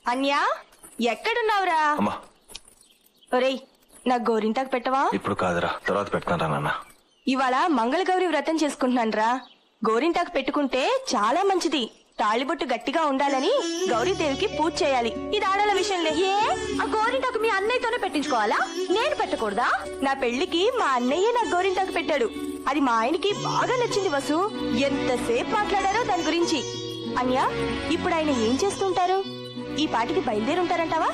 అన్యా ఎక్కడున్నావురా? ఒరేయ్ నాకు గోరింటాకు పెట్టవా? ఇప్పుడు కాదురా, తర్వాత పెడతాను రా నాన్న. ఇవాళ మంగళగౌరి వ్రతం చేసుకుంటున్నానురా. గోరింటాకు పెట్టుకుంటే చాలా మంచిది. తాళిబొట్టు గట్టిగా ఉండాలని గౌరీదేవికి పూజ చేయాలి. ఇది ఆడాల విషయంలే. ఏ ఆ గోరింటాకు మీ అన్నయ్యతోనే పెట్టించుకోవాలా? నేను పెట్టకూడదా? నా పెళ్లికి మా అన్నయ్య నాకు గోరింటాకు పెట్టాడు. అది మా ఆయనకి బాగా నచ్చింది. వసు ఎంతసేపు మాట్లాడారో దాని గురించి. అన్యా ఇప్పుడు ఆయన ఏం చేస్తుంటారు? ఈ పాటికి బయలుదేరుంటారంటావా?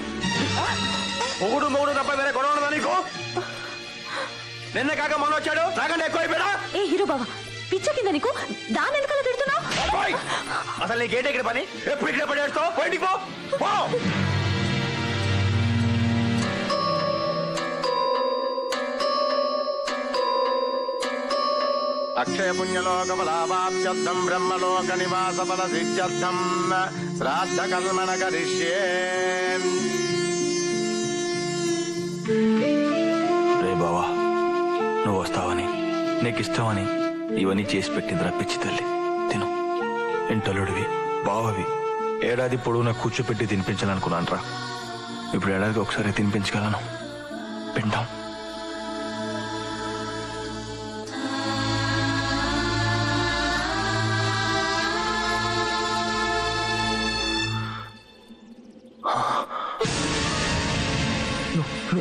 నిన్న కాక మొన్న వచ్చాడు, నాకంటే ఎక్కువైపోయాడా? ఏ హీరో బాబా పిచ్చ కింద నీకు దాని వెనకాల తిడుతున్నావు. అసలు నీ గేట్ ఎక్కడ పని? ఎప్పుడు ఇక్కడ పడేస్తావు? బయటికి పో. అక్షయ పుణ్యలోకఫలాభాప్త్యర్థం బ్రహ్మలోక నివాస ఫల సిద్ధ్యర్థం శ్రాద్ధ కల్మన కరిష్యే. రే బావా, నువ్వు వస్తావని, నీకు ఇష్టమని ఇవన్నీ చేసి పెట్టిందిరా పిచ్చి తల్లి. తిను. ఇంటలుడివి, బావవి, ఏడాది పొడవునా కూర్చోపెట్టి తినిపించాలనుకున్నాను రా. ఇప్పుడు ఏడాదికి ఒకసారి తినిపించగలను. పిండం.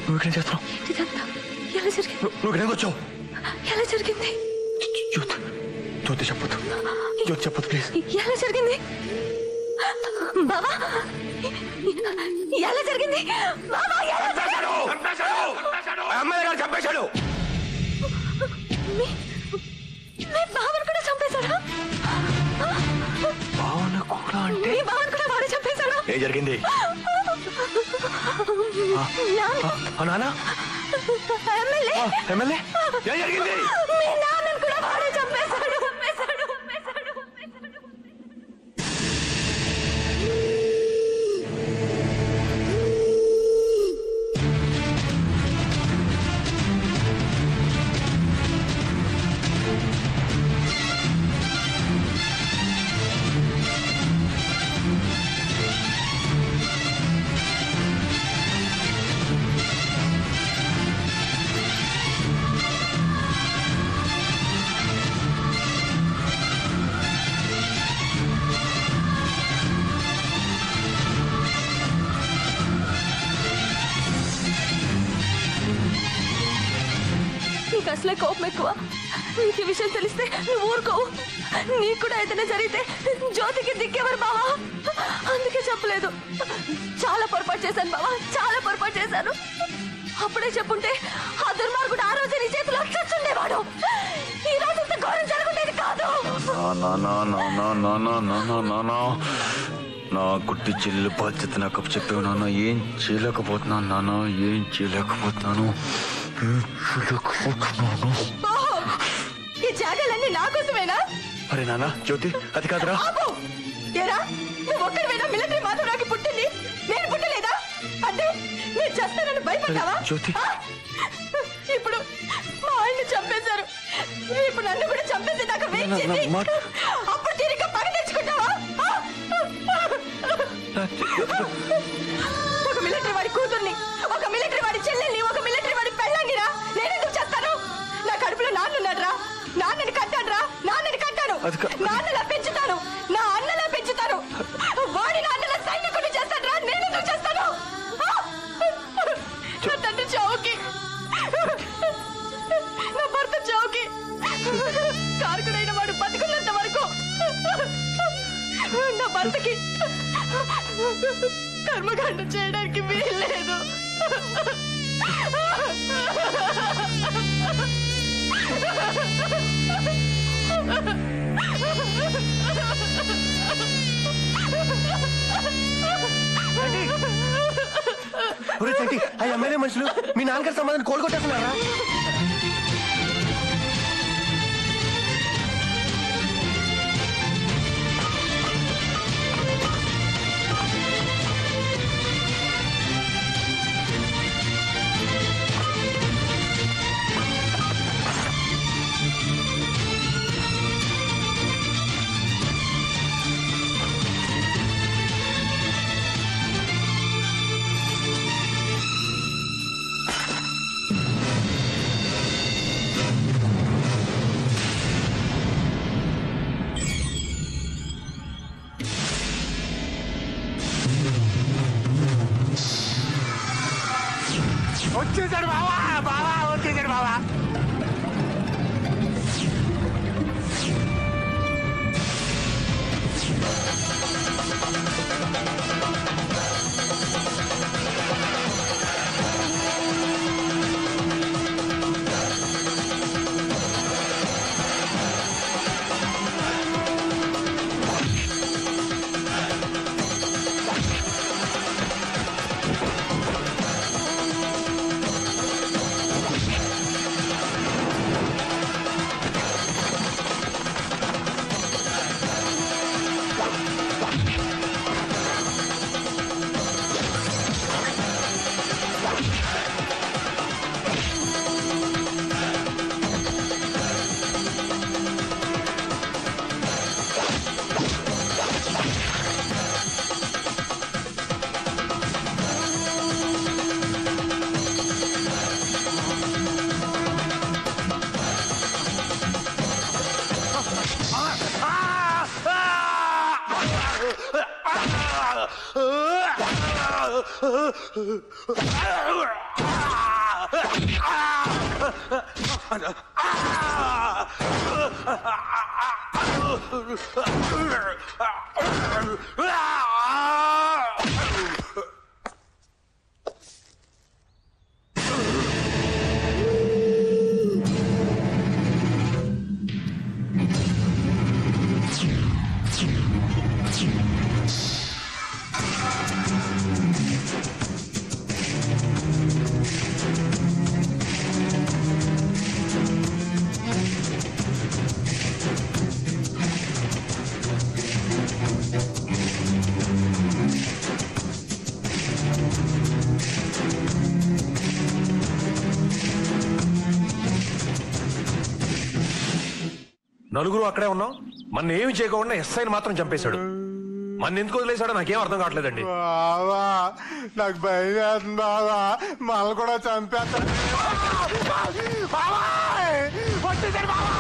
నువ్వు ఇక్కడేం చేస్తున్నావు? నువ్వు ఇక్కడికి వచ్చావు? ఎలా జరిగింది? జ్యోతి చెప్పొద్దు, జ్యోతి చెప్పొద్దు ప్లీజ్. ఎలా జరిగింది బాబా? ఎలా జరిగింది బాబా? అమ్మాయి గారు చంపేశాడు. బావను కూడా చంపేశాడా? బావను కూడా అంటే బావను కూడా వాడే చంపేశాడా? ఏం జరిగింది? నానా ఎమ్మెల్యే ఏం జరిగింది? మీ నాన్నను కూడా వాడే చంపేశాడు. అసలే కోపం ఎక్కువ. నీకు ఈ విషయం తెలిస్తే నువ్వు ఊరుకోవు. నీకు కూడా ఏదైనా జరిగితే జ్యోతికి దిక్కేవారు బావా. అందుకే చెప్పలేదు. చాలా పొరపాటు చేశాను బావా, చాలా పొరపాటు చేశాను. అప్పుడే చెప్పుంటే ఆ దుర్మార్గుడు ఆ రోజు నీ చేతిలో చచ్చుండేవాడు. ఈ రోజు ఇంత ఘోరం జరుగుండేది కాదు. నా గుడ్డి చెల్లి బాధ్యత నాకు చెప్పావు నాన్న. ఏం చేయలేకపోతున్నాను నాన్న, ఏం చేయలేకపోతున్నాను. ఈ జాగాలన్నీ నా కోసమేనా? అరే నాన్న, జ్యోతి అది కాదురా. ఏరా నువ్వు ఒక్కడివేనా మిలిటరీ మాధవరావుకి పుట్టింది? నేను పుట్టలేదా? అంటే నేను చేస్తానని భయపడ్డావా? జ్యోతి ఇప్పుడు మా ఆయన్ని చంపేశారు. ఇప్పుడు నన్ను కూడా చంపేసేదాకా వెయిట్ చేసి అప్పుడు తిరిగి పగ తెచ్చుకుంటావా? ఒక మిలిటరీ వాడి కూతుర్ని, ఒక మిలిటరీ వాడి చెల్లెల్ని, ఒక మిలిటరీ వాడి పెళ్ళాన్నిరా నేనెందుకు చేస్తాను? నా కడుపులో నాన్నున్నాడ్రా, నాన్నని కట్టాడ్రా, నాన్నని కట్టాను, నాన్నలా పెంచుతాను, నా అన్నలా పెంచుతాను. వాడి నాన్నలా సైనికుడిని చేస్తాడ్రా, నేనెందుకు చేస్తాను? నా తండ్రి చావుకి, నా భర్త చావుకి కారకుడైన వాడు బతుకున్నంత వరకు నా భర్తకి కర్మకాండ చేయడానికి వీల్లేదు. ఆ ఎమ్మెల్యే మనుషులు మీ నాన్నగారి సంబంధాన్ని కోలుకొట్టేస్తున్నారా? వచ్చేసాడు బావా, బావా వచ్చేసాడు బావా. నలుగురు అక్కడే ఉన్నాం, మన ఏమి చేయకుండా ఎస్ఐని మాత్రం చంపేశాడు. మన ఎందుకు వదిలేశాడో నాకేం అర్థం కావట్లేదండి. బావా నాకు భయం వేస్తుంది బావా, మళ్ళీ కూడా చంపేస్తాడు. వచ్చేసాడు బావా.